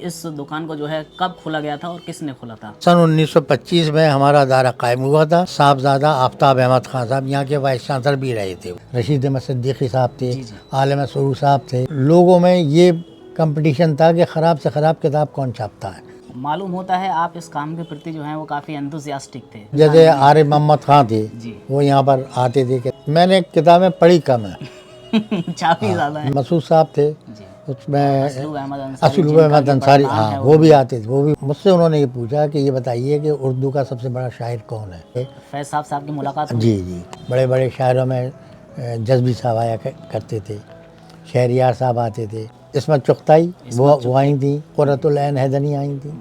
इस दुकान को जो है कब खोला गया था और किसने खोला था? सन 1925 में हमारा अदारा कायम हुआ था। साहबजादा आफ्ताब अहमद खान साहब यहाँ के वाइस चांसलर भी रहे थे। रशीद अहमद सिद्दीकी साहब थे, जी जी। आलम सरूर साहब थे। लोगों में ये कंपटीशन था कि ख़राब से ख़राब किताब कौन छापता है। मालूम होता है आप इस काम के प्रति जो है वो काफ़ी एंथुसियास्टिक थे। जैसे आरिफ मोहम्मद खान थे, जी। वो यहाँ पर आते थे कि मैंने किताबें पढ़ी कम है। काफ़ी ज़्यादा है। मसूद साहब थे, जी। उसमें असलूब अहमद अंसारी, असलूब जिनका अहमद भी बड़ा अंसारी, नाम हाँ है, वो भी आते थे। वो भी मुझसे उन्होंने ये पूछा कि ये बताइए कि उर्दू का सबसे बड़ा शायर कौन है। फैज साहब की मुलाकात हुई? जी जी, बड़े बड़े शायरों में जज़्बी साहब आया करते थे, शहरियार साहब आते थे, इसमत चुगताई वो आई थी, क़ुर्रतुल ऐन हैदनी आई थी।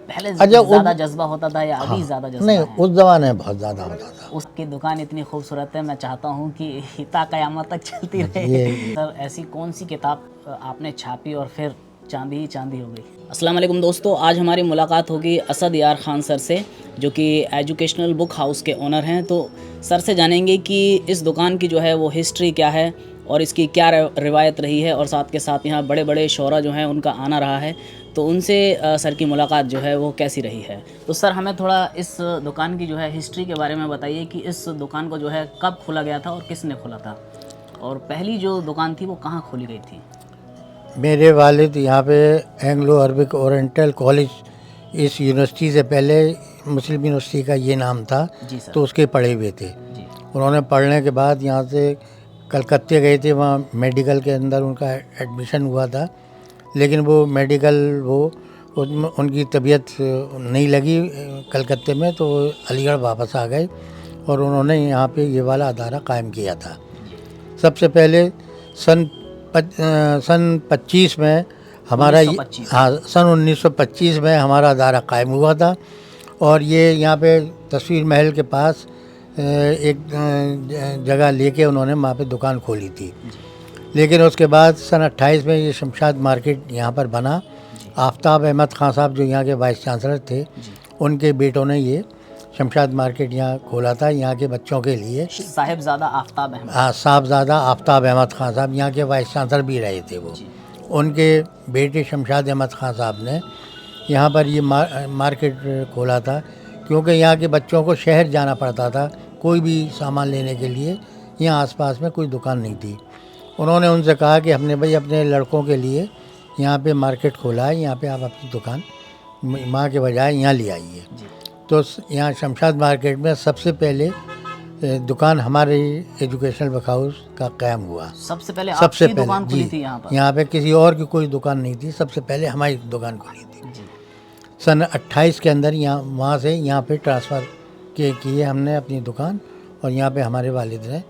पहले अच्छा, ज़्यादा जज्बा होता था या अभी ज़्यादा जज्बा नहीं, है? उस ज़माने में बहुत ज़्यादा होता था। उसकी दुकान इतनी खूबसूरत है, मैं चाहता हूँ कि हिता क़यामत तक चलती रहे। ये सर, ऐसी कौन सी किताब आपने छापी और फिर चांदी ही चांदी हो गई? अस्सलाम वालेकुम दोस्तों, आज हमारी मुलाकात होगी असद यार खान सर से, जो कि एजुकेशनल बुक हाउस के ओनर हैं। तो सर से जानेंगे कि इस दुकान की जो है वो हिस्ट्री क्या है और इसकी क्या रिवायत रही है, और साथ के साथ यहाँ बड़े बड़े शोरा जो हैं उनका आना रहा है, तो उनसे सर की मुलाकात जो है वो कैसी रही है। तो सर, हमें थोड़ा इस दुकान की जो है हिस्ट्री के बारे में बताइए कि इस दुकान को जो है कब खोला गया था और किसने खोला था, और पहली जो दुकान थी वो कहाँ खोली गई थी? मेरे वालिद यहाँ पे एंग्लो अरबिक ओरिएंटल कॉलेज, इस यूनिवर्सिटी से पहले मुस्लिम यूनिवर्सिटी का ये नाम था, जी सर। तो उसके पढ़े हुए थे। जी। उन्होंने पढ़ने के बाद यहाँ से कलकत्ते गए थे, वहाँ मेडिकल के अंदर उनका एडमिशन हुआ था, लेकिन वो मेडिकल उसमें उनकी तबीयत नहीं लगी कलकत्ते में, तो वो अलीगढ़ वापस आ गए और उन्होंने यहाँ पे ये वाला अदारा कायम किया था। सबसे पहले सन 25 में हमारा 1925। हाँ, सन 1925 में हमारा अदारा कायम हुआ था, और ये यहाँ पे तस्वीर महल के पास एक जगह लेके उन्होंने वहाँ पे दुकान खोली थी। लेकिन उसके बाद सन 28 में ये शमशाद मार्केट यहाँ पर बना। आफ्ताब अहमद खान साहब जो यहाँ के वाइस चांसलर थे, उनके बेटों ने ये शमशाद मार्केट यहाँ खोला था, यहाँ के बच्चों के लिए। साहिबजादा आफ्ताब अहमद। हाँ, साहबजादा आफ्ताब अहमद खान साहब यहाँ के वाइस चांसलर भी रहे थे वो। उनके बेटे शमशाद अहमद खान साहब ने यहाँ पर ये मार्केट खोला था, क्योंकि यहाँ के बच्चों को शहर जाना पड़ता था कोई भी सामान लेने के लिए। यहाँ आसपास में कोई दुकान नहीं थी। उन्होंने उनसे कहा कि हमने भाई अपने लड़कों के लिए यहाँ पे मार्केट खोला है, यहाँ पे आप अपनी दुकान माँ के बजाय यहाँ ले आइए। तो यहाँ शमशाद मार्केट में सबसे पहले दुकान हमारे एजुकेशनल बुक हाउस का कायम हुआ। सबसे पहले आपकी दुकान खुली थी यहाँ पर? यहाँ पे किसी और की कोई दुकान नहीं थी, सबसे पहले हमारी दुकान खुली थी। सन 28 के अंदर यहाँ वहाँ से यहाँ पे ट्रांसफ़र किए हमने अपनी दुकान, और यहाँ पे हमारे वालिद ने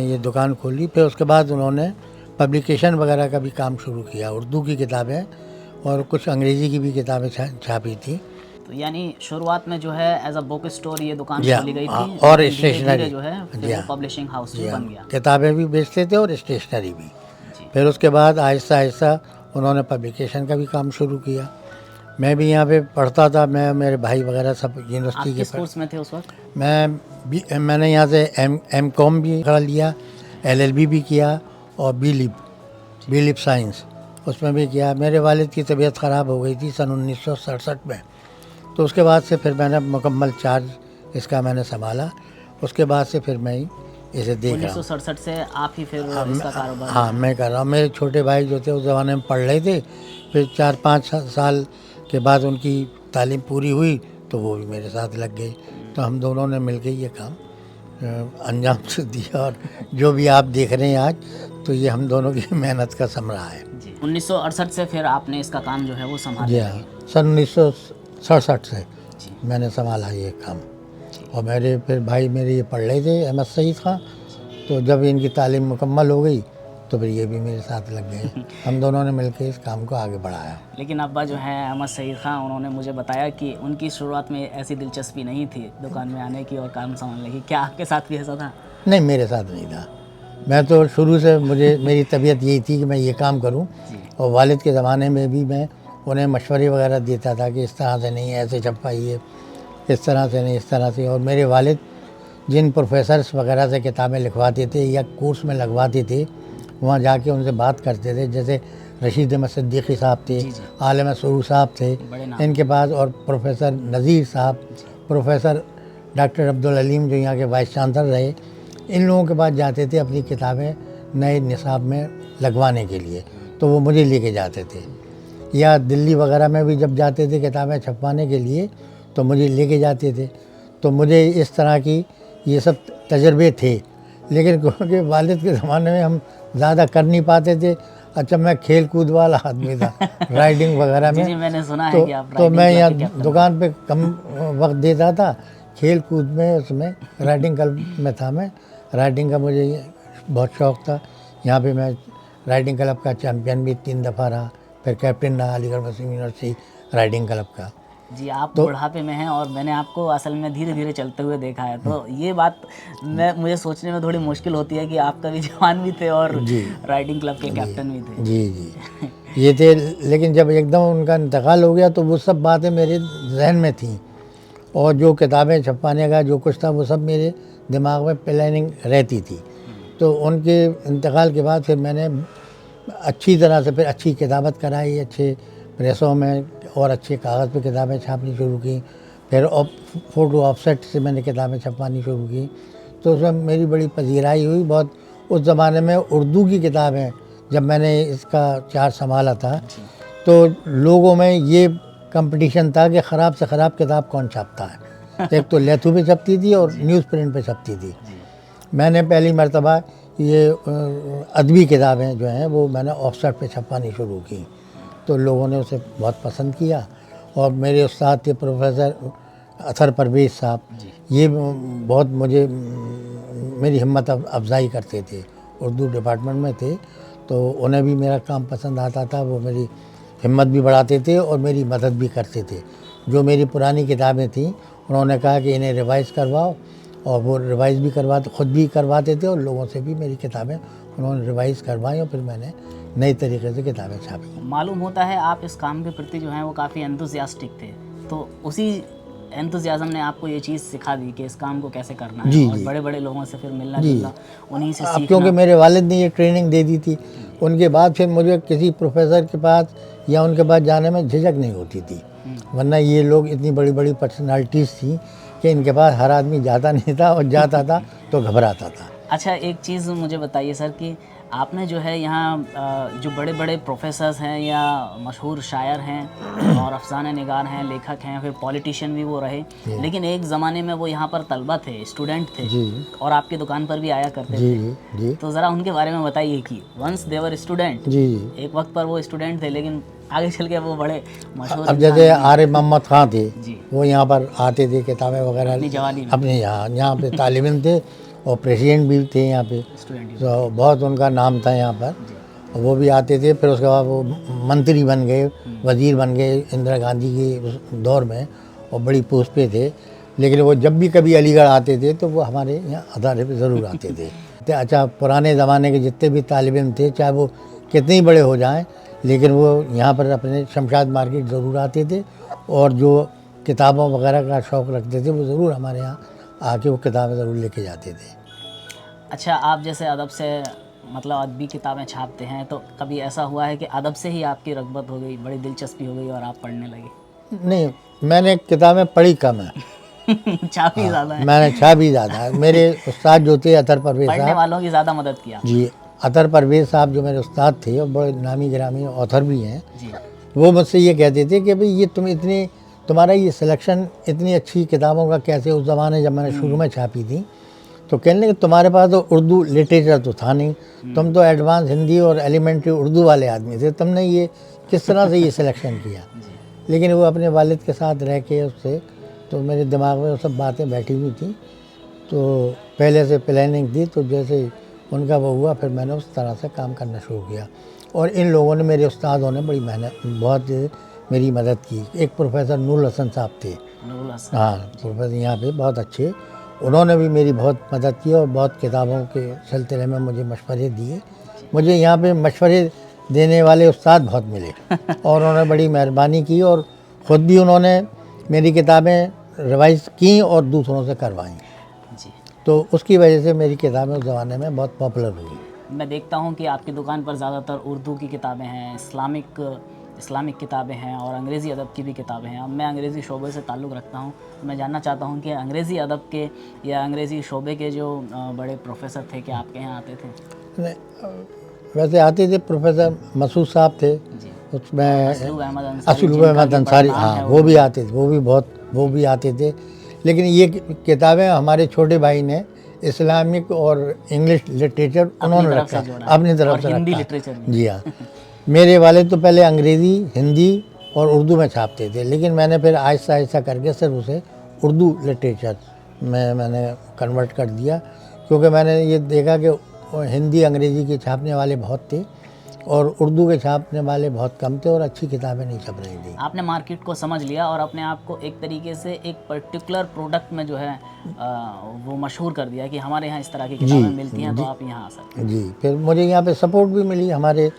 ये दुकान खोली। फिर उसके बाद उन्होंने पब्लिकेशन वगैरह का भी काम शुरू किया, उर्दू की किताबें और कुछ अंग्रेज़ी की भी किताबें छापी थी। तो यानी शुरुआत में जो है एज अ बुक स्टोर ये दुकान खोली गई थी, और स्टेशनरी जो है फिर पब्लिशिंग हाउस भी बन गया। किताबें भी बेचते थे और स्टेशनरी भी। फिर उसके बाद आहिस्ता आहिस्ता उन्होंने पब्लिकेशन का भी काम शुरू किया। मैं भी यहाँ पे पढ़ता था, मैं मेरे भाई वगैरह सब यूनिवर्सिटी के। किस कोर्स में थे उस वक्त? मैंने यहाँ से एम.कॉम भी कर लिया, LLB भी किया, और बी.लिप साइंस उसमें भी किया। मेरे वालिद की तबीयत ख़राब हो गई थी सन 1967 में, तो उसके बाद से फिर मैंने मुकम्मल चार्ज इसका मैंने संभाला। उसके बाद से फिर मैं इसे देख रहा हूँ। 1967 से आप ही फिर इसका कारोबार? हाँ, मैं कर रहा हूँ। मेरे छोटे भाई जो थे उस ज़माने में पढ़ रहे थे, फिर 4-5 साल के बाद उनकी तालीम पूरी हुई तो वो भी मेरे साथ लग गए, तो हम दोनों ने मिलकर ये काम अंजाम से दिया। और जो भी आप देख रहे हैं आज, तो ये हम दोनों की मेहनत का समरा है। 1968 से फिर आपने इसका काम जो है वो संभाला? जी हाँ, सन 1967 से मैंने संभाला ये काम। और मेरे फिर भाई मेरे ये पढ़ रहे थे, अहमद सईद खां, तो जब इनकी तालीम मुकम्मल हो गई तो फिर ये भी मेरे साथ लग गए। हम दोनों ने मिलकर इस काम को आगे बढ़ाया। लेकिन अब्बा जो है अहमद सईद खां, उन्होंने मुझे बताया कि उनकी शुरुआत में ऐसी दिलचस्पी नहीं थी दुकान में आने की और काम संभालने की। क्या आपके साथ भी ऐसा था? नहीं, मेरे साथ नहीं था। मैं तो शुरू से मेरी तबीयत यही थी कि मैं ये काम करूं, और वालिद के ज़माने में भी मैं उन्हें मशवरे वगैरह देता था कि इस तरह से नहीं, ऐसे छपवाइए, इस तरह से नहीं, इस तरह से। और मेरे वालिद जिन प्रोफेसर्स वगैरह से किताबें लिखवाते थे या कोर्स में लगवाते थे, वहाँ जाके उनसे बात करते थे। जैसे रशीद अहमद सिद्दीकी साहब थे, जी, जी। आलम सरूर साहब थे बड़े नाम। इनके पास, और प्रोफेसर नज़ीर साहब, प्रोफेसर डॉक्टर अब्दुल अलीम जो यहाँ के वाइस चांसलर रहे, इन लोगों के पास जाते थे अपनी किताबें नए निसाब में लगवाने के लिए, तो वो मुझे लेके जाते थे। या दिल्ली वगैरह में भी जब जाते थे किताबें छपवाने के लिए तो मुझे लेके जाते थे। तो मुझे इस तरह की ये सब तजर्बे थे, लेकिन क्योंकि वालिद के ज़माने में हम ज़्यादा कर नहीं पाते थे। अच्छा, मैं खेल कूद वाला आदमी था राइडिंग वगैरह जी, में, जी, मैंने सुना तो है कि आप तो राइडिंग मैं क्लब यहाँ के कैप्टन दुकान पे कम वक्त देता था, खेल कूद में उसमें राइडिंग क्लब में था मैं। राइडिंग का मुझे बहुत शौक़ था। यहाँ पे मैं राइडिंग क्लब का चैम्पियन भी 3 दफ़ा रहा, फिर कैप्टन रहा अलीगढ़ मुस्लिम यूनिवर्सिटी राइडिंग क्लब का। जी, आप बुढ़ापे में हैं और मैंने आपको असल में धीरे-धीरे चलते हुए देखा है, तो ये बात मुझे सोचने में थोड़ी मुश्किल होती है कि आप कभी जवान भी थे और जी। राइडिंग क्लब के कैप्टन भी थे। जी, जी। ये थे, लेकिन जब एकदम उनका इंतकाल हो गया तो वो सब बातें मेरे जहन में थीं, और जो किताबें छपवाने का जो कुछ था वो सब मेरे दिमाग में प्लानिंग रहती थी। तो उनके इंतकाल के बाद फिर मैंने अच्छी तरह से फिर अच्छी किताबत कराई, अच्छे प्रेसों में, और अच्छे कागज़ पे किताबें छापनी शुरू की। फिर फ़ोटो ऑफसेट से मैंने किताबें छपवानी शुरू की, तो उसमें मेरी बड़ी पजीराई हुई बहुत। उस ज़माने में उर्दू की किताबें जब मैंने इसका चार्ज संभाला था तो लोगों में ये कंपटीशन था कि ख़राब से ख़राब किताब कौन छापता है। एक तो लेथू पे छपती थी और न्यूज़ प्रिंट पे छपती थी। मैंने पहली मर्तबा ये अदबी किताबें जो हैं वो मैंने ऑफसेट पे छपवानी शुरू की, तो लोगों ने उसे बहुत पसंद किया। और मेरे उस्ताद थे प्रोफेसर अतर परवेज़ साहब, ये बहुत मुझे मेरी हिम्मत अफजाई करते थे, उर्दू डिपार्टमेंट में थे, तो उन्हें भी मेरा काम पसंद आता था। वो मेरी हिम्मत भी बढ़ाते थे और मेरी मदद भी करते थे। जो मेरी पुरानी किताबें थीं उन्होंने कहा कि इन्हें रिवाइज़ करवाओ, और वो रिवाइज़ भी करवाते, ख़ुद भी करवाते थे, और लोगों से भी मेरी किताबें उन्होंने रिवाइज़ करवाई, और फिर मैंने नई तरीके से किताबें छापी। मालूम होता है आप इस काम के प्रति जो हैं वो काफ़ी एंथुसियास्टिक थे, तो उसी एंथुसियाज्म ने आपको ये चीज़ सिखा दी कि इस काम को कैसे करना है, जी, और जी। बड़े-बड़े लोगों से फिर मिलना जुलना, उन्हीं से अब सीखना। क्योंकि मेरे वालिद ने ये ट्रेनिंग दे दी थी, उनके बाद फिर मुझे किसी प्रोफेसर के पास या उनके पास जाने में झिझक नहीं होती थी। वरना ये लोग इतनी बड़ी बड़ी पर्सनालिटीज़ थी कि इनके पास हर आदमी जाता नहीं था, और जाता था तो घबराता था। अच्छा, एक चीज़ मुझे बताइए सर कि आपने जो है यहाँ जो बड़े-बड़े प्रोफेसर्स हैं या मशहूर शायर हैं और अफ़साने निगार हैं, लेखक हैं, फिर पॉलिटिशियन भी वो रहे, लेकिन एक ज़माने में वो यहाँ पर तलबा थे, स्टूडेंट थे, जी। और आपकी दुकान पर भी आया करते जी, थे। जी, जी। तो ज़रा उनके बारे में बताइए कि वंस दे वर स्टूडेंट, जी, जी। एक वक्त पर वो स्टूडेंट थे, लेकिन आगे चल के वो बड़े मशहूर अब जैसे आरिफ मोहम्मद खां थे, जी। वो यहाँ पर आते थे किताबें वगैरह अपनी जवानी में अपने यहाँ पे तालिब इल्म थे, और प्रेसिडेंट भी थे यहाँ पे, स्टूडेंट। तो बहुत उनका नाम था यहाँ पर। वो भी आते थे, फिर उसके बाद वो मंत्री बन गए, वज़ीर बन गए इंदिरा गांधी के उस दौर में, और बड़ी पोस्ट पे थे। लेकिन वो जब भी कभी अलीगढ़ आते थे तो वो हमारे यहाँ अदारे पे ज़रूर आते थे। तो अच्छा, पुराने ज़माने के जितने भी तालिब इल्म थे, चाहे वो कितने ही बड़े हो जाएं, लेकिन वो यहाँ पर अपने शमशाद मार्केट ज़रूर आते थे, और जो किताबों वगैरह का शौक़ रखते थे वो ज़रूर हमारे यहाँ आके वो किताबें ज़रूर लेके जाते थे। अच्छा, आप जैसे अदब से मतलब अदबी किताबें छापते हैं, तो कभी ऐसा हुआ है कि अदब से ही आपकी रग़बत हो गई, बड़ी दिलचस्पी हो गई और आप पढ़ने लगे? नहीं, मैंने किताबें पढ़ी कम है। छापी ज़्यादा है। मैंने छापी ज़्यादा है। मेरे उस्ताद जो थे अतर परवेज़ पढ़ने साहब, वालों की ज़्यादा मदद किया। जी, अतर परवेज़ साहब जो मेरे उस्ताद थे और बड़े नामी गिरामी ऑथर भी हैं, जी। वो मुझसे ये कहते थे कि भाई ये तुम्हारा ये सिलेक्शन इतनी अच्छी किताबों का कैसे, उस ज़माने जब मैंने शुरू में छापी थी, तो कहने लगे तुम्हारे पास तो उर्दू लिटरेचर तो था नहीं, तुम तो एडवांस हिंदी और एलिमेंट्री उर्दू वाले आदमी थे, तुमने ये किस तरह से ये सिलेक्शन किया। लेकिन वो अपने वालिद के साथ रह के उससे, तो मेरे दिमाग में वो सब बातें बैठी हुई थी, तो पहले से प्लानिंग थी, तो जैसे उनका वो हुआ फिर मैंने उस तरह से काम करना शुरू किया। और इन लोगों ने, मेरे उस्तादों ने बड़ी मेहनत, बहुत मेरी मदद की। एक प्रोफेसर नूरुल हसन साहब थे, नूरुल हसन। हाँ, प्रोफेसर यहाँ पे बहुत अच्छे, उन्होंने भी मेरी बहुत मदद की और बहुत किताबों के सिलसिले में मुझे मशवरे दिए। मुझे यहाँ पे मशवरे देने वाले उस्ताद बहुत मिले और उन्होंने बड़ी मेहरबानी की, और ख़ुद भी उन्होंने मेरी किताबें रिवाइज़ की और दूसरों से करवाईं। जी। तो उसकी वजह से मेरी किताबें उस ज़माने में बहुत पॉपुलर हुई। मैं देखता हूँ कि आपकी दुकान पर ज़्यादातर उर्दू की किताबें हैं, इस्लामिक किताबें हैं और अंग्रेज़ी अदब की भी किताबें हैं। अब मैं अंग्रेज़ी शोबे से ताल्लुक़ रखता हूँ, तो मैं जानना चाहता हूँ कि अंग्रेज़ी अदब के या अंग्रेज़ी शोबे के जो बड़े प्रोफेसर थे, क्या आपके यहाँ आते थे? वैसे आते थे, प्रोफेसर मसूद साहब थे, जी। उसमें असलूब अहमद अंसारी, असलूब जिनका अहमद भी बड़ा अंसारी, नाम हाँ है वो भी उर्दू। आते थे, वो भी आते थे। लेकिन ये किताबें हमारे छोटे भाई ने इस्लामिक और इंग्लिश लिटरेचर उन्होंने तरफ से रखा, जोड़ा अपनी तरफ और से हिंदी रखा। लिटरेचर भी। जी हाँ, मेरे वाले तो पहले अंग्रेज़ी, हिंदी और उर्दू में छापते थे, लेकिन मैंने फिर आहिस्ता आहिस्ता करके सिर्फ उसे उर्दू लिटरेचर में मैंने कन्वर्ट कर दिया, क्योंकि मैंने ये देखा कि हिंदी अंग्रेज़ी के छापने वाले बहुत थे और उर्दू के छापने वाले बहुत कम थे और अच्छी किताबें नहीं छप रही थी। आपने मार्केट को समझ लिया और अपने आप को एक तरीके से एक पर्टिकुलर प्रोडक्ट में जो है वो मशहूर कर दिया कि हमारे यहाँ इस तरह की किताबें मिलती हैं, तो आप यहाँ आ सकते हैं। जी, फिर मुझे यहाँ पे सपोर्ट भी मिली, हमारे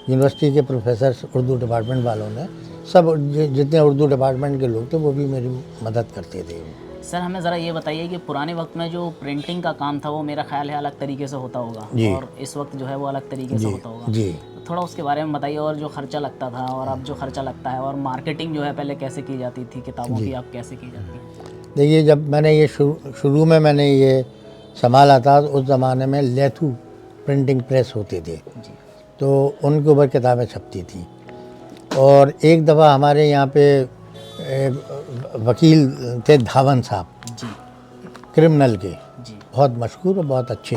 यूनिवर्सिटी के प्रोफेसर, उर्दू डिपार्टमेंट वालों ने, सब जितने उर्दू डिपार्टमेंट के लोग थे वो भी मेरी मदद करते थे। सर, हमें ज़रा ये बताइए कि पुराने वक्त में जो प्रिंटिंग का काम था वो मेरा ख्याल है अलग तरीके से होता होगा जी। और इस वक्त जो है वो अलग तरीके से होता होगा। जी, तो थोड़ा उसके बारे में बताइए, और जो खर्चा लगता था और अब जो खर्चा लगता है, और मार्केटिंग जो है पहले कैसे की जाती थी किताबों की, अब कैसे की जाती है? देखिए, जब मैंने ये शुरू में मैंने ये संभाला था, तो उस ज़माने में लेथू प्रिंटिंग प्रेस होते थे, जी। तो उनके ऊपर किताबें छपती थी। और एक दफ़ा हमारे यहाँ पे एक वकील थे, धावन साहब, जी। क्रिमिनल के, जी। बहुत मशहूर और बहुत अच्छे,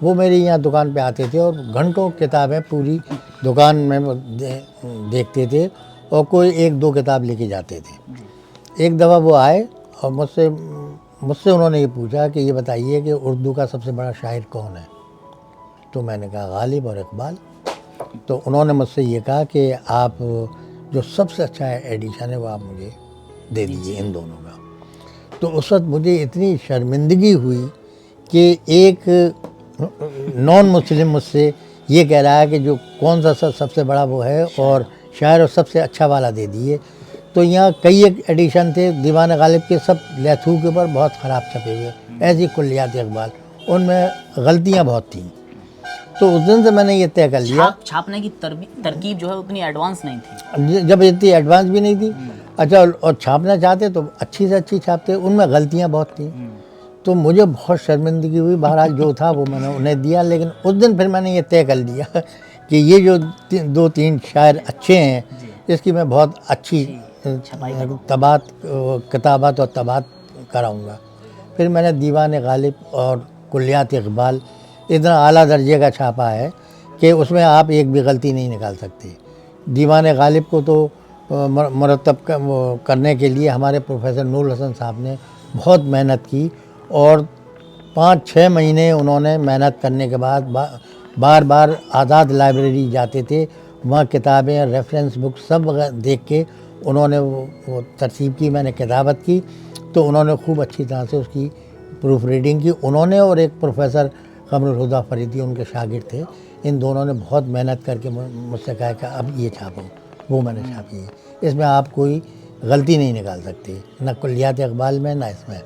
वो मेरे यहाँ दुकान पे आते थे और घंटों किताबें पूरी दुकान में देखते थे और कोई एक दो किताब लेके जाते थे। एक दफ़ा वो आए और मुझसे उन्होंने ये पूछा कि ये बताइए कि उर्दू का सबसे बड़ा शायर कौन है? तो मैंने कहा गालिब और इकबाल। तो उन्होंने मुझसे ये कहा कि आप जो सबसे अच्छा एडिशन है वो आप मुझे दे दीजिए इन दोनों का। तो उस वक्त मुझे इतनी शर्मिंदगी हुई कि एक नॉन मुस्लिम मुझसे ये कह रहा है कि जो कौन सा सबसे बड़ा वो है और शायर और सबसे अच्छा वाला दे दिए। तो यहाँ कई एक एडिशन थे दीवान गालिब के, सब लेथू के ऊपर बहुत ख़राब छपे हुए, ऐसी कुल्लियात इकबाल, उनमें गलतियाँ बहुत थीं। तो उस दिन से मैंने ये तय कर लिया। छापने की तरकीब जो है उतनी एडवांस नहीं थी, जब इतनी एडवांस भी नहीं थी, अच्छा, और छापना चाहते तो अच्छी से अच्छी छापते, उनमें गलतियाँ बहुत थी। तो मुझे बहुत शर्मिंदगी हुई। बहरहाल जो था वो मैंने उन्हें दिया, लेकिन उस दिन फिर मैंने ये तय कर लिया कि ये जो दो तीन शायर अच्छे हैं, इसकी मैं बहुत अच्छी किताबत और तबात कराऊंगा। फिर मैंने दीवान गालिब और कुल्लियात इकबाल इतना आला दर्जे का छापा है कि उसमें आप एक भी गलती नहीं निकाल सकते। दीवान गालिब को तो मुरतब करने के लिए हमारे प्रोफेसर नूर हसन साहब ने बहुत मेहनत की और 5-6 महीने उन्होंने मेहनत करने के बाद बार बार आज़ाद लाइब्रेरी जाते थे, वहाँ किताबें, रेफरेंस बुक सब देख के उन्होंने वो तरतीब की, मैंने किताबत की, तो उन्होंने खूब अच्छी तरह से उसकी प्रूफ रीडिंग की। उन्होंने और एक प्रोफेसर कमरुल हुदा फरीदी उनके शागिर्द थे, इन दोनों ने बहुत मेहनत करके मुझसे कहा कि अब ये छापो, वो मैंने छापी है। इसमें आप कोई गलती नहीं निकाल सकते, न कुल्लियात इकबाल में न इसमें।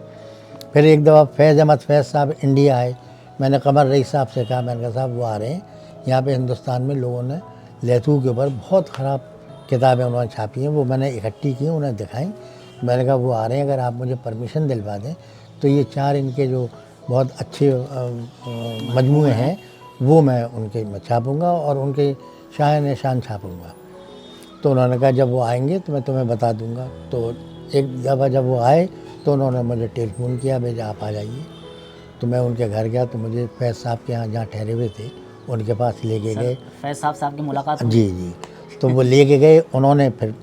फिर एक दफ़ा फैज़ अहमद फैज़ साहब इंडिया आए, मैंने कमर रईस साहब से कहा, मैंने कहा साहब वो आ रहे हैं यहाँ पे, हिंदुस्तान में लोगों ने लेथू के ऊपर बहुत ख़राब किताबें उन्होंने छापी हैं, वो मैंने इकट्ठी की, उन्हें दिखाई। मैंने कहा वो आ रहे हैं, अगर आप मुझे परमिशन दिलवा दें तो ये 4 इनके जो बहुत अच्छे मजमूए हैं वो मैं उनके छापूँगा और उनके शाह निशान छापूँगा। तो उन्होंने कहा जब वो आएंगे तो मैं तुम्हें बता दूँगा। तो एक दफ़ा जब वो आए तो उन्होंने मुझे टेलीफोन किया, भेजा आप आ जाइए। तो मैं उनके घर गया, तो मुझे फैज़ साहब के यहाँ जहाँ ठहरे हुए थे उनके पास लेके गए। फैज़ साहब की मुलाकात हुई? जी। तो वो लेके गए, उन्होंने फिर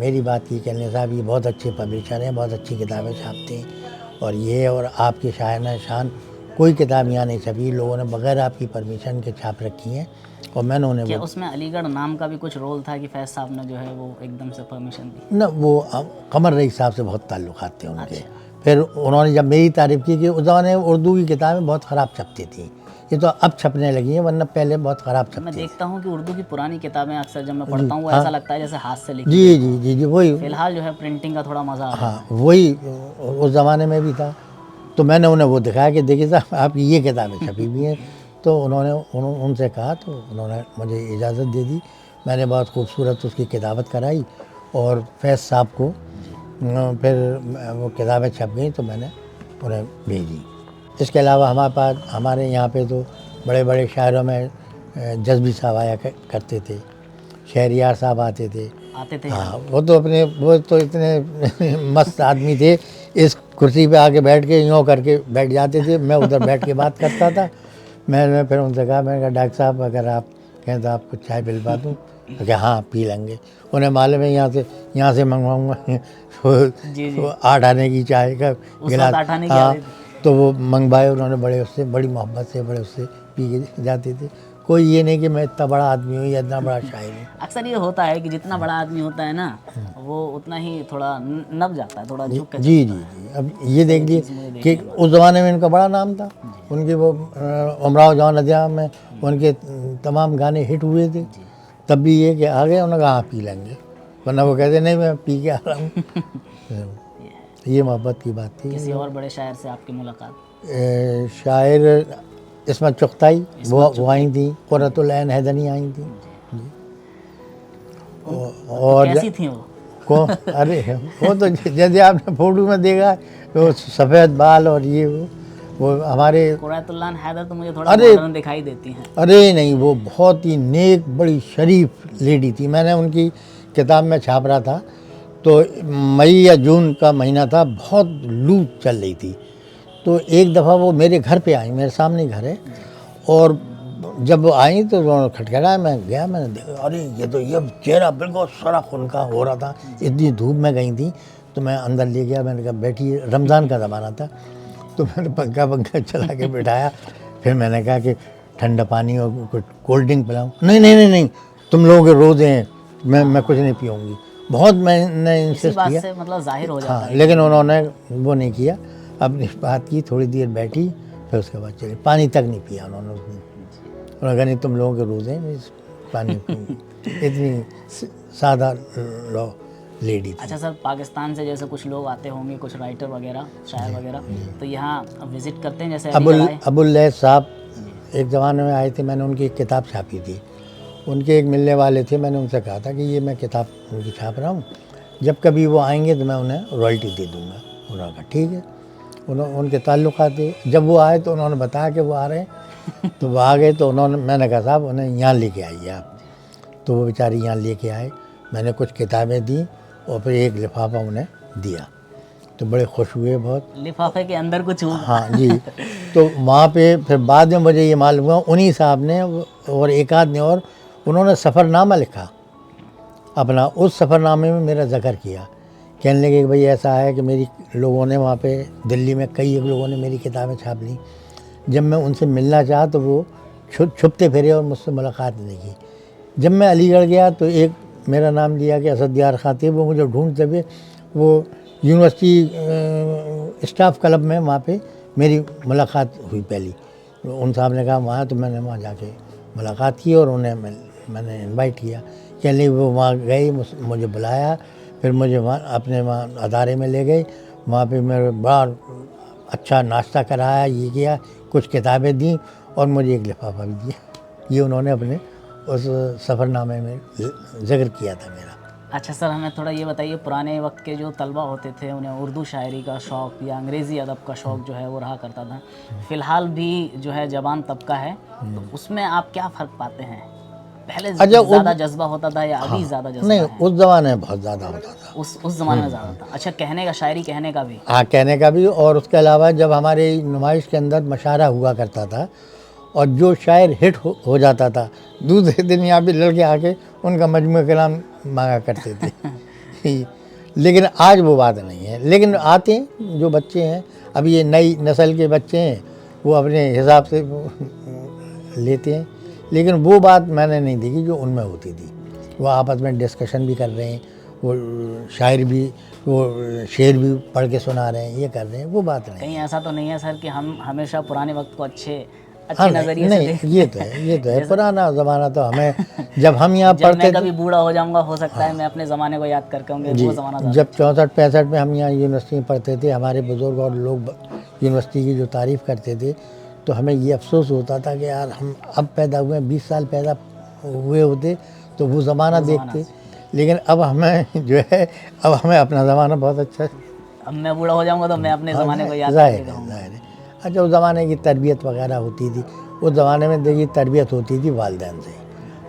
मेरी बात की, कहने साहब ये बहुत अच्छे पब्लिशर हैं, बहुत अच्छी किताबें छापते हैं और ये और आपके शायना शान कोई किताब यहाँ नहीं छपी, लोगों ने बग़ैर आपकी परमिशन के छाप रखी हैं। और मैंने उन्हें क्या उसमें अलीगढ़ नाम का भी कुछ रोल था कि फैज़ साहब ने जो है वो एकदम से परमिशन दी? न, वो कमर रईस साहब से बहुत ताल्लुकात थे उनके। फिर उन्होंने जब मेरी तारीफ़ की कि उस ज़माने में उर्दू की किताबें बहुत ख़राब छपती थी, ये तो अब छपने लगी हैं, वरना पहले बहुत ख़राब छपती। मैं देखता हूँ कि उर्दू की पुरानी किताबें अक्सर जब मैं पढ़ता हूँ वो ऐसा लगता है जैसे हाथ से लिखी। जी, वही। फिलहाल जो है प्रिंटिंग का थोड़ा मज़ा आ रहा है। हाँ, वही उस ज़माने में भी था। तो मैंने उन्हें वो दिखाया कि देखिए साहब आपकी ये किताबें छपी हुई हैं, तो उनसे कहा तो उन्होंने मुझे इजाज़त दे दी। मैंने बहुत खूबसूरत उसकी किताबत कराई और फैज़ साहब को फिर वो किताबें छप गई तो मैंने उन्हें भेजी। इसके अलावा हमारे यहाँ पे तो बड़े बड़े शायरों में जज़्बी साहब आया करते थे, शहरियार साहब आते थे। हाँ, वो तो इतने मस्त आदमी थे, इस कुर्सी पे आके बैठ के यूँ करके बैठ जाते थे, मैं उधर बैठ के बात करता था। मैंने फिर उनसे कहा, मैंने कहा डॉक्टर साहब अगर आप कहें तो आपको चाय पिलवा दूँ? तो क्या हाँ पी लेंगे। उन्हें मालूम है यहाँ से मंगवाऊँगा वो 8 आने की चाय का गिलास। हाँ, तो वो मंगवाए उन्होंने, बड़ी मोहब्बत से बड़े उससे पी के जाते थे। कोई ये नहीं कि मैं इतना बड़ा आदमी हूँ या इतना बड़ा शायर हूँ। अक्सर ये होता है कि जितना बड़ा आदमी होता है ना वो उतना ही थोड़ा नब जाता है, थोड़ा झुक के। जी। अब ये देख लीजिए कि उस ज़माने में इनका बड़ा नाम था, उनके वो उमराव जवान अदया में उनके तमाम गाने हिट हुए थे। तब भी ये कि आ गए, उन्होंने कहा हाँ पी लेंगे, वरना वो कहते नहीं मैं पी के आ रहा हूँ। ये मोहब्बत की बात थी। किसी और बड़े शायर से आपकी मुलाकात? शायर इस्मत चुगताई वो आई थी, कुर्रतुल ऐन हैदनी आई थी। और कैसी थी वो? अरे वो तो जैसे आपने फोटो में देखा तो सफ़ेद बाल और ये वो हमारे कुर्रतुल ऐन हैदर तो मुझे थोड़ा मॉडर्न दिखाई देती हैं। अरे नहीं, वो बहुत ही नेक बड़ी शरीफ लेडी थी। मैंने उनकी किताब में छाप रहा था तो मई या जून का महीना था, बहुत लू चल रही थी। तो एक दफ़ा वो मेरे घर पे आई, मेरे सामने घर है, और जब वो आई तो उन्होंने खटखटाया, मैं गया, मैंने देखा अरे ये चेहरा बिल्कुल सराख उनका हो रहा था। इतनी धूप में गई थी तो मैं अंदर ले गया, मैंने कहा बैठी, रमज़ान का ज़माना था तो मैंने पंखा चला के बिठाया। फिर मैंने कहा कि ठंडा पानी और कुछ कोल्ड ड्रिंक पिलाऊँ? नहीं, तुम लोगों के रोज़े हैं, मैं कुछ नहीं पीऊँगी। बहुत मैंने इंसिस्ट किया, से मतलब जाहिर हो जाता है। लेकिन उन्होंने वो नहीं किया, अपनी बात की, थोड़ी देर बैठी, फिर उसके बाद चले, पानी तक नहीं पिया उन्होंने कहा नहीं तुम लोगों के रोज़े हैं, पानी इतनी सादा लेडी थी। अच्छा सर, पाकिस्तान से जैसे कुछ लोग आते होंगे, कुछ राइटर वगैरह, शायर वगैरह, तो यहाँ विज़िट करते हैं जैसे अबुल लैथ साहब एक ज़माने में आए थे, मैंने उनकी एक किताब छापी थी। उनके एक मिलने वाले थे, मैंने उनसे कहा था कि ये मैं किताब उनकी छाप रहा हूँ, जब कभी वो आएंगे तो मैं उन्हें रॉयल्टी दे दूँगा। उन्होंने कहा ठीक है। उनके ताल्लुकात थे। जब वो आए तो उन्होंने बताया कि वो आ रहे हैं, तो वो आ गए तो मैंने कहा साहब उन्हें यहाँ लेके आइए आप। तो वो बेचारी यहाँ लेके आए, मैंने कुछ किताबें दी और फिर एक लिफाफा उन्हें दिया, तो बड़े खुश हुए बहुत। लिफाफे के अंदर कुछ हुआ? हाँ जी। तो वहाँ पे फिर बाद में मुझे ये मालूम हुआ, उन्हीं साहब ने और एक आध ने और उन्होंने सफ़रनामा लिखा अपना, उस सफ़रनामे में मेरा ज़िक्र किया, कहने लगे कि भाई ऐसा है कि मेरी लोगों ने वहाँ पे दिल्ली में कई लोगों ने मेरी किताबें छाप ली। जब मैं उनसे मिलना चाहा तो वो छुपते फिरे और मुझसे मुलाकात नहीं की। जब मैं अलीगढ़ गया तो एक मेरा नाम लिया कि असद यार खातिब, वो मुझे ढूंढते हुए वो यूनिवर्सिटी स्टाफ क्लब में वहाँ पे मेरी मुलाकात हुई पहली। उन साहब ने कहा वहाँ, तो मैंने वहाँ जाके मुलाकात की और उन्हें मैंने इनवाइट किया। कहने वो वहाँ गए, मुझे बुलाया, फिर मुझे वहाँ अदारे में ले गए। वहाँ पे मेरे बड़ा अच्छा नाश्ता कराया, ये किया, कुछ किताबें दी और मुझे एक लिफाफा भी दिया। ये उन्होंने अपने उस सफ़रनामे में ज़िक्र किया था मेरा। अच्छा सर, हमें थोड़ा ये बताइए, पुराने वक्त के जो तलबा होते थे उन्हें उर्दू शायरी का शौक़ या अंग्रेज़ी अदब का शौक़ जो है वो रहा करता था। फ़िलहाल भी जो है जवान तबका है, तो उसमें आप क्या फ़र्क पाते हैं? पहले ज़्यादा जज्बा होता था या अभी ज़्यादा जज्बा? नहीं, उस ज़माने में बहुत ज़्यादा होता था। उस ज़माने में ज़्यादा था। अच्छा, कहने का, शायरी कहने का भी? हाँ, कहने का भी। और उसके अलावा जब हमारे नुमाइश के अंदर मशारा हुआ करता था और जो शायर हिट हो जाता था, दूसरे दिन यहाँ पे लड़के आके उनका मजमू कलाम मांगा करते थे। लेकिन आज वो बात नहीं है। लेकिन आते हैं जो बच्चे हैं, अभी ये नई नस्ल के बच्चे हैं, वो अपने हिसाब से लेते हैं, लेकिन वो बात मैंने नहीं देखी जो उनमें होती थी। वो आपस में डिस्कशन भी कर रहे हैं, वो शायर भी, वो शेर भी पढ़ के सुना रहे हैं, ये कर रहे हैं, वो बात नहीं। कहीं ऐसा तो नहीं है सर कि हम हमेशा पुराने वक्त को अच्छे नज़रिए से देखें? ये तो है पुराना ज़माना। तो हमें जब हम यहाँ पढ़ते थे, कभी बूढ़ा हो जाऊंगा, हो सकता है मैं अपने ज़माने को याद करके होंगे वो ज़माना। जब 64-65 में हम यहाँ यूनिवर्सिटी में पढ़ते थे, हमारे बुज़ुर्ग और लोग यूनिवर्सिटी की जो तारीफ़ करते थे, तो हमें ये अफसोस होता था कि यार हम अब पैदा हुए, 20 साल पैदा हुए होते तो वो ज़माना देखते। लेकिन अब हमें जो है, अब हमें अपना ज़माना बहुत अच्छा है। अब मैं बूढ़ा हो जाऊंगा तो मैं अपने हाँ, ज़माने को याद ज़ाहिर करके है, कहूँगा। ज़ाहिर है। अच्छा, उस ज़माने की तरबियत वगैरह होती थी, उस ज़माने में देखिए तरबियत होती थी वालिदैन से।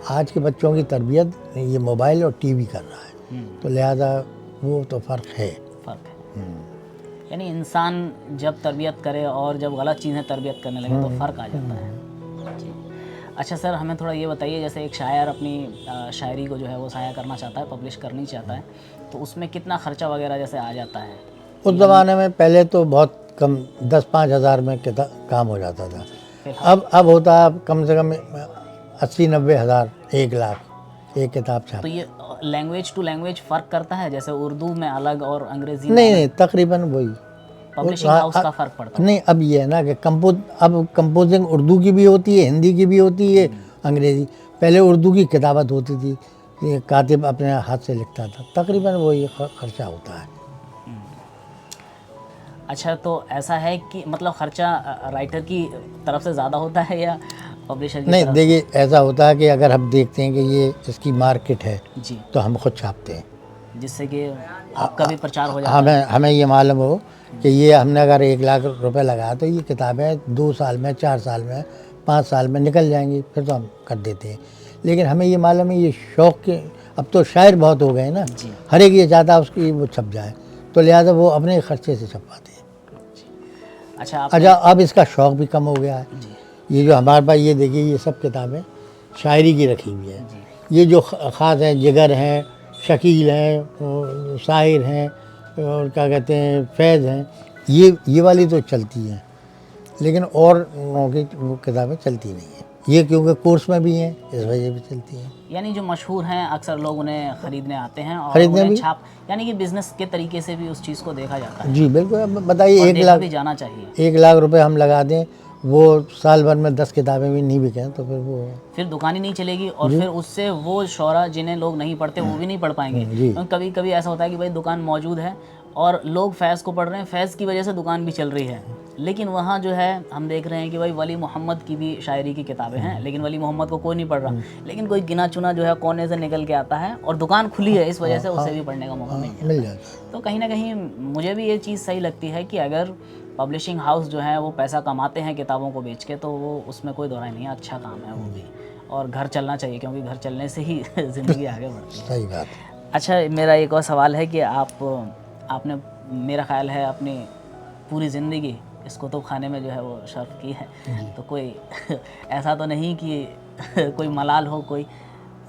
आज के बच्चों की तरबियत ये मोबाइल और टीवी कर रहा है, तो लिहाजा वो तो फ़र्क है। फ़र्क है, यानी इंसान जब तरबियत करे और जब गलत चीज़ें तरबियत करने लगे तो फ़र्क आ जाता है। जी। अच्छा सर, हमें थोड़ा ये बताइए, जैसे एक शायर अपनी शायरी को जो है वो साया करना चाहता है, पब्लिश करनी चाहता है, तो उसमें कितना ख़र्चा वगैरह जैसे आ जाता है? उस ज़माने में पहले तो बहुत कम 10-5 हज़ार में काम हो जाता था। अब होता है कम से कम 80-90 हज़ार, 1 लाख एक किताब तो छाप। ये लैंग्वेज टू लैंग्वेज फ़र्क करता है, जैसे उर्दू में अलग और अंग्रेज़ी में नहीं अलग? नहीं, तकरीबन वही। पब्लिशिंग हाउस का फ़र्क पड़ता है? नहीं, अब ये है ना कि अब कंपोजिंग उर्दू की भी होती है, हिंदी की भी होती है, अंग्रेज़ी। पहले उर्दू की किताबत होती थी, ये कातिब अपने हाथ से लिखता था, तकरीबन वही खर्चा होता है। अच्छा, तो ऐसा है कि मतलब ख़र्चा राइटर की तरफ से ज़्यादा होता है या पब्लिशर की नहीं, तरफ देखिए ऐसा होता है कि अगर हम देखते हैं कि ये इसकी मार्केट है से? जी, तो हम खुद छापते हैं। जिससे कि आपका भी प्रचार हो जाता हमें है। हमें ये मालूम हो कि ये हमने अगर 1 लाख रुपए लगाया तो ये किताबें 2 साल में, 4 साल में, 5 साल में निकल जाएंगी, फिर तो हम कर देते हैं। लेकिन हमें ये मालूम है ये शौक़ के, अब तो शायर बहुत हो गए ना, जी। हर एक ये चाहता है उसकी वो छप जाए, तो लिहाजा वो अपने खर्चे से छपवाते हैं। अच्छा, अच्छा, अब इसका शौक़ भी कम हो गया है। जी, ये जो हमारे पास ये देखिए, ये सब किताबें शायरी की रखी हुई हैं। जी, ये जो ख़ास हैं, जिगर हैं, शकील हैं, शाहिर हैं, और क्या कहते हैं, फैज़ हैं, ये वाली तो चलती हैं, लेकिन और की वो किताबें चलती नहीं हैं। ये क्योंकि कोर्स में भी हैं, इस वजह भी चलती हैं। यानी जो मशहूर हैं अक्सर लोग उन्हें ख़रीदने आते हैं और खरीदने उन्हें भी, छाप, यानी कि बिज़नेस के तरीके से भी उस चीज़ को देखा जाता है जी बिल्कुल। अब बताइए, और 1 देखा लाख भी जाना चाहिए। 1 लाख रुपए हम लगा दें, वो साल भर में 10 किताबें भी नहीं बिकें तो फिर वो फिर दुकान ही नहीं चलेगी और फिर उससे वो शौरा जिन्हें लोग नहीं पढ़ते वो भी नहीं पढ़ पाएंगे। जी। कभी कभी ऐसा होता है कि भाई दुकान मौजूद है और लोग फैज़ को पढ़ रहे हैं, फैज़ की वजह से दुकान भी चल रही है, लेकिन वहाँ जो है हम देख रहे हैं कि भाई वली मोहम्मद की भी शायरी की किताबें हैं, लेकिन वली मोहम्मद को कोई नहीं पढ़ रहा, लेकिन कोई गिना चुना जो है कोने से निकल के आता है और दुकान खुली है, इस वजह से उसे भी पढ़ने का मौका मिल जाता है। तो कहीं ना कहीं मुझे भी ये चीज़ सही लगती है कि अगर पब्लिशिंग हाउस जो है वो पैसा कमाते हैं किताबों को बेच के, तो वो उसमें कोई दोहराई नहीं है, अच्छा काम है वो भी, और घर चलना चाहिए क्योंकि घर चलने से ही ज़िंदगी आगे बढ़ती है। सही बात है। अच्छा, मेरा एक और सवाल है कि आपने मेरा ख़्याल है अपनी पूरी ज़िंदगी इस कुतुब खाने में जो है वो सर्व की है, तो कोई ऐसा तो नहीं कि कोई मलाल हो कोई?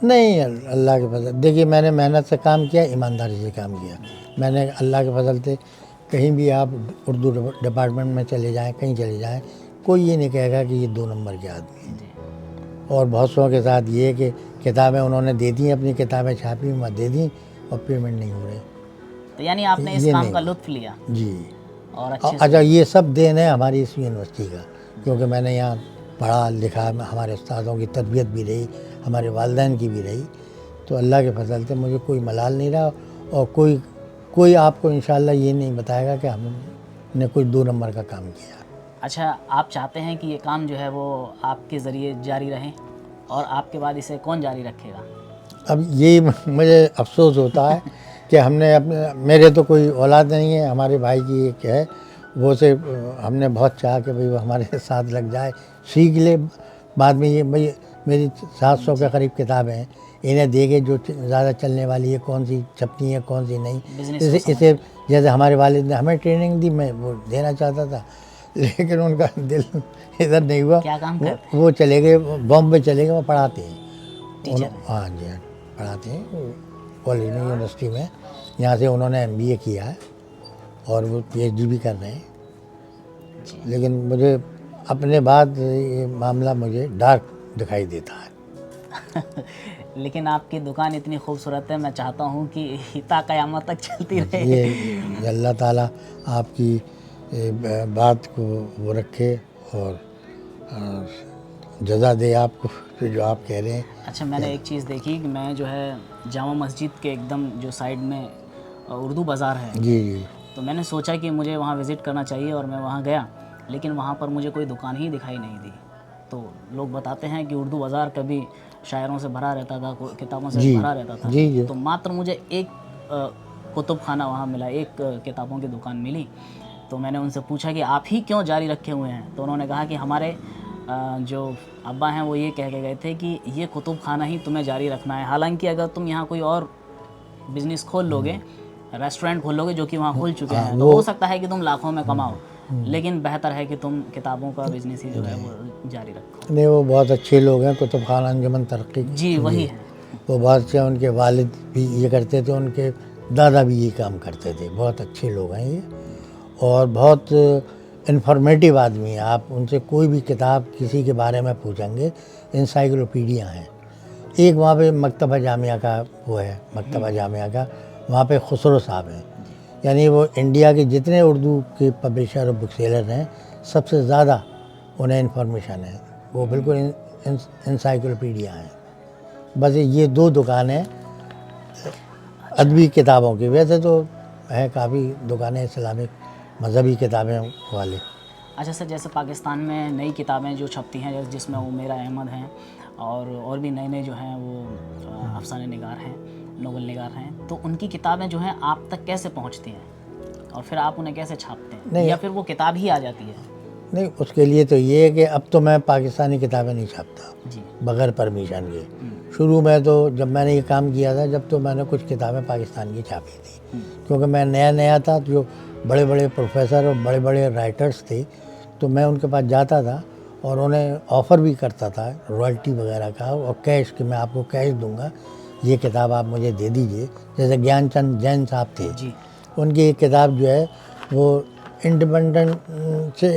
नहीं, अल्लाह के फजल, देखिए मैंने मेहनत से काम किया, ईमानदारी से काम किया। मैंने अल्लाह के फजल से, कहीं भी आप उर्दू डिपार्टमेंट में चले जाएं, कहीं चले जाएं, कोई ये नहीं कहेगा कि ये 2 नंबर के आदमी हैं। और बहुत सौ के साथ ये है कि किताबें उन्होंने दे दी, अपनी किताबें छापी, मत दे दी और पेमेंट नहीं हो रही। तो यानी आपने इस काम का लुत्फ़ लिया जी। और अच्छे अच्छा, ये सब देन है हमारी इस यूनिवर्सिटी का, क्योंकि मैंने यहाँ पढ़ा लिखा, हमारे उस्तादों की तरबियत भी रही, हमारे वालिदैन की भी रही, तो अल्लाह के फजल से मुझे कोई मलाल नहीं रहा। और कोई आपको इंशाअल्लाह ये नहीं बताएगा कि हमने कोई 2 नंबर का काम किया। अच्छा, आप चाहते हैं कि ये काम जो है वो आपके ज़रिए जारी रहे और आपके बाद इसे कौन जारी रखेगा? अब यही मुझे अफसोस होता है कि हमने अपने, मेरे तो कोई औलाद नहीं है, हमारे भाई की एक है, वो से हमने बहुत चाहा कि भाई वो हमारे साथ लग जाए, सीख ले। बाद में ये भाई मेरी 700 के करीब किताबें हैं, इन्हें देखे जो ज़्यादा चलने वाली है, कौन सी छपनी है कौन सी नहीं, इसे जैसे हमारे वालिद ने हमें ट्रेनिंग दी, मैं वो देना चाहता था, लेकिन उनका दिल इधर नहीं हुआ। क्या काम करते वो चले गए, बॉम्बे चले गए, वो पढ़ाते हैं। टीचर? हाँ जी, हाँ, पढ़ाते हैं कॉलेज में, यूनिवर्सिटी में। यहाँ से उन्होंने MBA किया है और वो PhD भी कर रहे हैं। लेकिन मुझे अपने बाद ये मामला मुझे डार्क दिखाई देता है। लेकिन आपकी दुकान इतनी खूबसूरत है, मैं चाहता हूँ कि ता क़यामत तक चलती रहे। ये अल्लाह ताला आपकी बात को वो रखे और जज़ा दे आपको जो आप कह रहे हैं। अच्छा, मैंने एक चीज़ देखी कि मैं जो है जामा मस्जिद के एकदम जो साइड में उर्दू बाज़ार है, जी जी। तो मैंने सोचा कि मुझे वहाँ विज़िट करना चाहिए और मैं वहाँ गया लेकिन वहाँ पर मुझे कोई दुकान ही दिखाई नहीं दी। तो लोग बताते हैं कि उर्दू बाज़ार कभी शायरों से भरा रहता था, किताबों से जी भरा रहता था। जी जी। तो मात्र मुझे एक कुतुब खाना वहाँ मिला, एक किताबों की दुकान मिली। तो मैंने उनसे पूछा कि आप ही क्यों जारी रखे हुए हैं? तो उन्होंने कहा कि हमारे जो अब्बा हैं वो ये कह के गए थे कि ये कुतुब खाना ही तुम्हें जारी रखना है। हालांकि अगर तुम यहाँ कोई और बिज़नेस खोल लोगे, रेस्टोरेंट खोल लोगे जो कि वहाँ खुल चुके हैं, तो हो सकता है कि तुम लाखों में कमाओ, लेकिन बेहतर है कि तुम किताबों का बिज़नेस ही जो है वो जारी रखो। नहीं, वो बहुत अच्छे लोग हैं, कुतुब खान अंजुमन तरक्की। जी वही है। वो बहुत अच्छे, उनके वालिद भी ये करते थे, उनके दादा भी ये काम करते थे। बहुत अच्छे लोग हैं ये, और बहुत इन्फॉर्मेटिव आदमी हैं। आप उनसे कोई भी किताब किसी के बारे में पूछेंगे, इंसाइक्लोपीडिया हैं। एक वहाँ पे मकतबा जामिया का वो है, मकतबा जामिया का, वहाँ पे खुसरो साहब हैं, यानी वो इंडिया के जितने उर्दू के पब्लिशर और बुक सेलर हैं सबसे ज़्यादा उन्हें इन्फॉर्मेशन है। वो बिल्कुल इंसाइक्लोपीडिया हैं। बस ये दो दुकानें अदबी किताबों की, वैसे तो है काफ़ी दुकानें इस्लामिक मजहबी किताबें वाले। अच्छा सर, जैसे पाकिस्तान में नई किताबें जो छपती हैं, जिसमें उमेर अहमद हैं और भी नए नए जो हैं वो अफसाने निगार हैं, नोवेल निगार हैं, तो उनकी किताबें जो हैं आप तक कैसे पहुंचती हैं और फिर आप उन्हें कैसे छापते हैं, नहीं, या फिर वो किताब ही आ जाती है? नहीं, उसके लिए तो ये है कि अब तो मैं पाकिस्तानी किताबें नहीं छापता जी। बगैर परमिशन के। शुरू में तो जब मैंने ये काम किया था, जब तो मैंने कुछ किताबें पाकिस्तान की छापी थी, क्योंकि मैं नया नया था। जो बड़े बड़े प्रोफेसर और बड़े बड़े राइटर्स थे, तो मैं उनके पास जाता था और उन्हें ऑफ़र भी करता था रॉयल्टी वगैरह का, और कैश, कि मैं आपको कैश दूंगा, ये किताब आप मुझे दे दीजिए। जैसे ज्ञानचंद जैन साहब थे जी। उनकी एक किताब जो है वो इंडिपेंडेंट से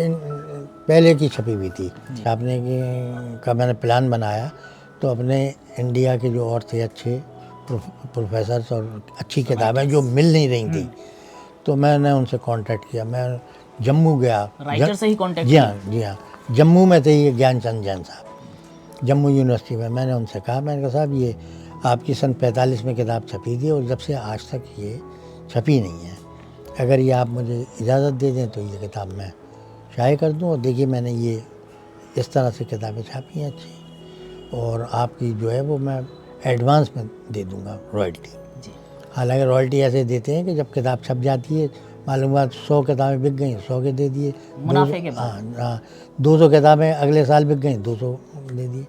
पहले की छपी हुई थी, छापने की का मैंने प्लान बनाया। तो अपने इंडिया के जो और थे अच्छे प्रोफेसर्स और अच्छी किताबें जो मिल नहीं रही थी, तो मैंने उनसे कांटेक्ट किया। मैं जम्मू गया, राइटर से ही कांटेक्ट जी हाँ जी हाँ, जम्मू में थे ये ज्ञानचंद जैन साहब, जम्मू यूनिवर्सिटी में। मैंने उनसे कहा, मैंने कहा साहब ये आपकी सन 45 में किताब छपी थी और जब से आज तक ये छपी नहीं है, अगर ये आप मुझे इजाज़त दे दें तो ये किताब मैं शाये कर दूं। और देखिए मैंने ये इस तरह से किताबें छापी हैं अच्छी, और आपकी जो है वो मैं एडवांस में दे दूंगा रॉयल्टी। जी। हालांकि रॉयल्टी ऐसे देते हैं कि जब किताब छप जाती है, मालूम हुआ 100 किताबें बिक गई, 100 के दे दिए, मुनाफे के बाद। हाँ 200 किताबें अगले साल बिक गई, 200 दे दिए।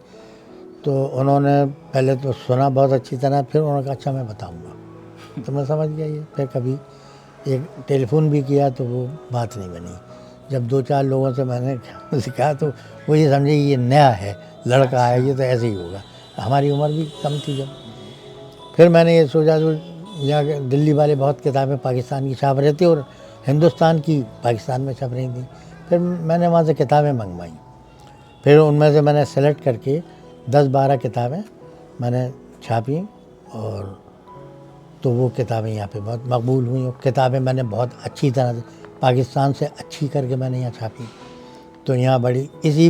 तो उन्होंने पहले तो सुना बहुत अच्छी तरह, फिर उन्होंने कहा अच्छा मैं बताऊँगा। तो मैं समझ गया ये। फिर कभी एक टेलीफोन भी किया तो वो बात नहीं बनी। जब 2-4 लोगों से मैंने सिखाया तो वो ये समझे ये नया है, लड़का है, ये तो ऐसे ही होगा। हमारी उम्र भी कम थी जब। फिर मैंने ये सोचा, तो यहाँ दिल्ली वाले बहुत किताबें पाकिस्तान की छाप रहे थे और हिंदुस्तान की पाकिस्तान में छप रही थी। फिर मैंने वहाँ से किताबें मंगवाई, फिर उनमें से मैंने सेलेक्ट करके 10-12 किताबें मैंने छापी, और तो वो किताबें यहाँ पे बहुत मकबूल हुई। और किताबें मैंने बहुत अच्छी तरह से पाकिस्तान से अच्छी करके मैंने यहाँ छापी। तो यहाँ बड़ी इसी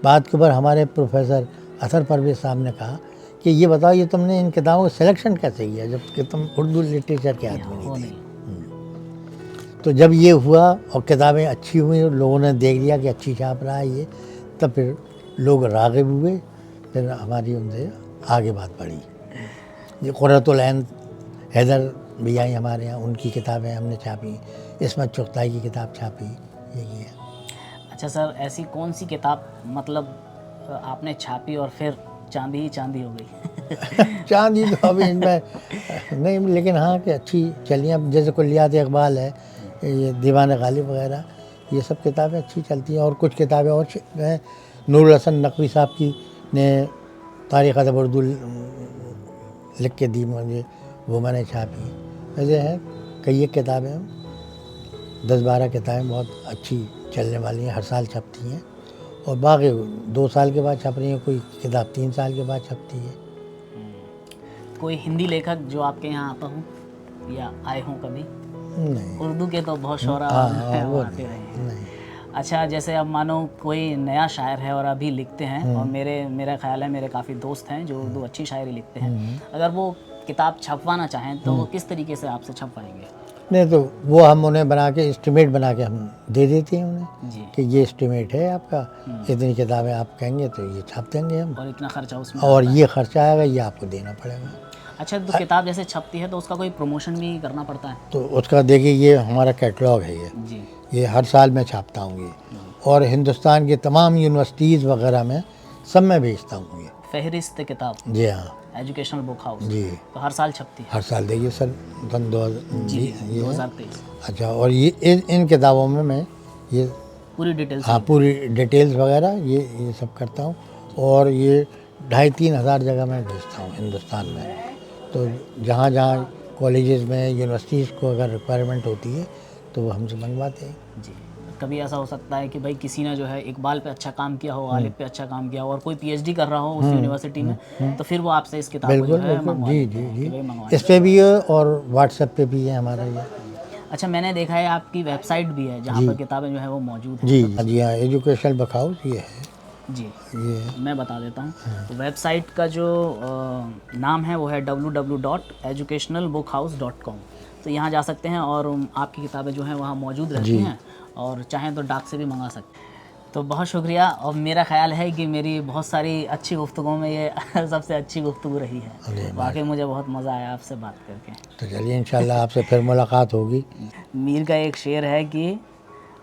बात के ऊपर हमारे प्रोफेसर असर परवेज़ साहब ने कहा कि ये बताओ ये तुमने इन किताबों का सिलेक्शन कैसे किया, जबकि तुम उर्दू लिटरेचर के आदमी नहीं थे। तो जब ये हुआ और किताबें अच्छी हुई और लोगों ने देख लिया कि अच्छी छाप रहा है ये, तब फिर लोग राग़िब हुए। फिर हमारी उनसे आगे बात बढ़ी। ये क़ुर्रतुल ऐन हैदर भी आई हमारे यहाँ, उनकी किताबें हमने छापी, इस्मत चुग़ताई की किताब छापी, यही है। अच्छा सर, ऐसी कौन सी किताब मतलब आपने छापी और फिर चांदी ही चांदी हो गई? चांदी तो अभी इनमें नहीं, लेकिन हाँ कि अच्छी चली। अब जैसे कुल्लियात इक़बाल है, ये दीवान गालिब वगैरह, ये सब किताबें अच्छी चलती हैं। और कुछ किताबें और हैं, नूरुल हसन नकवी साहब की ने तारीख़ अदब उर्दू लिख के दी मुझे, वो मैंने छापी। वैसे हैं कई एक किताबें, 10-12 किताबें बहुत अच्छी चलने वाली हैं, हर साल छपती हैं। और बाकी 2 साल के बाद छप रही हैं, कोई किताब 3 साल के बाद छपती है। कोई हिंदी लेखक जो आपके यहाँ आता हो या आए हों कभी? नहीं, उर्दू के तो बहुत शोरा वो आते रहे हैं। नहीं। अच्छा, जैसे अब मानो कोई नया शायर है और अभी लिखते हैं, और मेरा ख्याल है मेरे काफ़ी दोस्त हैं जो उर्दू अच्छी शायरी लिखते हैं, अगर वो किताब छपवाना चाहें तो वो किस तरीके से आपसे छपवाएंगे? नहीं तो वो हम उन्हें बना के एस्टिमेट बना के हम दे देते हैं उन्हें जी। कि ये एस्टिमेट है आपका, इतनी किताबें आप कहेंगे तो ये छाप देंगे हम, और इतना खर्चा उसमें और आता है। ये खर्चा आएगा, ये आपको देना पड़ेगा। अच्छा, तो किताब जैसे छपती है तो उसका कोई प्रमोशन भी करना पड़ता है? तो उसका देखिए ये हमारा कैटलॉग है, जी। ये हर साल मैं छापता हूँ ये, और हिंदुस्तान के तमाम यूनिवर्सिटीज़ वगैरह में सब मैं भेजता हूँ ये। फहरिस्त किताब, जी हाँ एजुकेशनल बुक हाउस, जी, तो हर साल छपती है? हर साल देखिए सर सन दो जी, ये है। 2023 अच्छा, और ये इन किताबों में मैं ये पूरी डिटेल्स। हाँ पूरी डिटेल्स वगैरह ये सब करता हूँ, और ये 2,500-3 हज़ार जगह मैं भेजता हूँ हिंदुस्तान में। तो जहाँ जहाँ कॉलेजेस में यूनिवर्सिटीज़ को अगर रिक्वायरमेंट होती है तो वो हमसे मंगवाते हैं। जी। कभी ऐसा हो सकता है कि भाई किसी ने जो है इकबाल पे अच्छा काम किया हो, गालिब पे अच्छा काम किया हो, और कोई पीएचडी कर रहा हो उस यूनिवर्सिटी में, तो फिर वो आपसे इस किताब को जो बिल्कुल है बिल्कुल, मंगवा जी लेते जी हैं कि जी, भाई मंगवा इस पे भी है और व्हाट्सएप पे भी है हमारा ये। अच्छा, मैंने देखा है आपकी वेबसाइट भी है जहाँ पर किताबें जो है वो मौजूद हैं। जी जी हाँ, एजुकेशनल बुक हाउस ये है, जी, ये है। मैं बता देता हूँ। तो वेबसाइट का जो नाम है वो है www.educationalbookhouse.com। तो यहाँ जा सकते हैं और आपकी किताबें जो हैं वहाँ मौजूद रहती हैं, और चाहें तो डाक से भी मंगा सकते हैं। तो बहुत शुक्रिया, और मेरा ख्याल है कि मेरी बहुत सारी अच्छी गुफ्तगू में ये सबसे अच्छी गुफ्तगू रही है। वाकई मुझे बहुत मज़ा आया आपसे बात करके। तो चलिए इंशाल्लाह आपसे फिर मुलाकात होगी। मीर का एक शेर है कि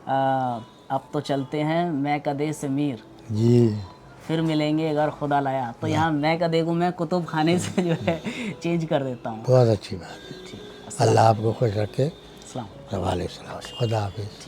अब तो चलते हैं मैं कदे से मीर, जी फिर मिलेंगे अगर खुदा लाया। तो यहाँ मैं कदे को मैं कुतुब खाने से जो है चेंज कर देता हूँ। बहुत अच्छी बात है। ठीक, अल्लाह आपको खुश रखे। अस्सलाम। वालेकुम सलाम, खुदा हाफिज़।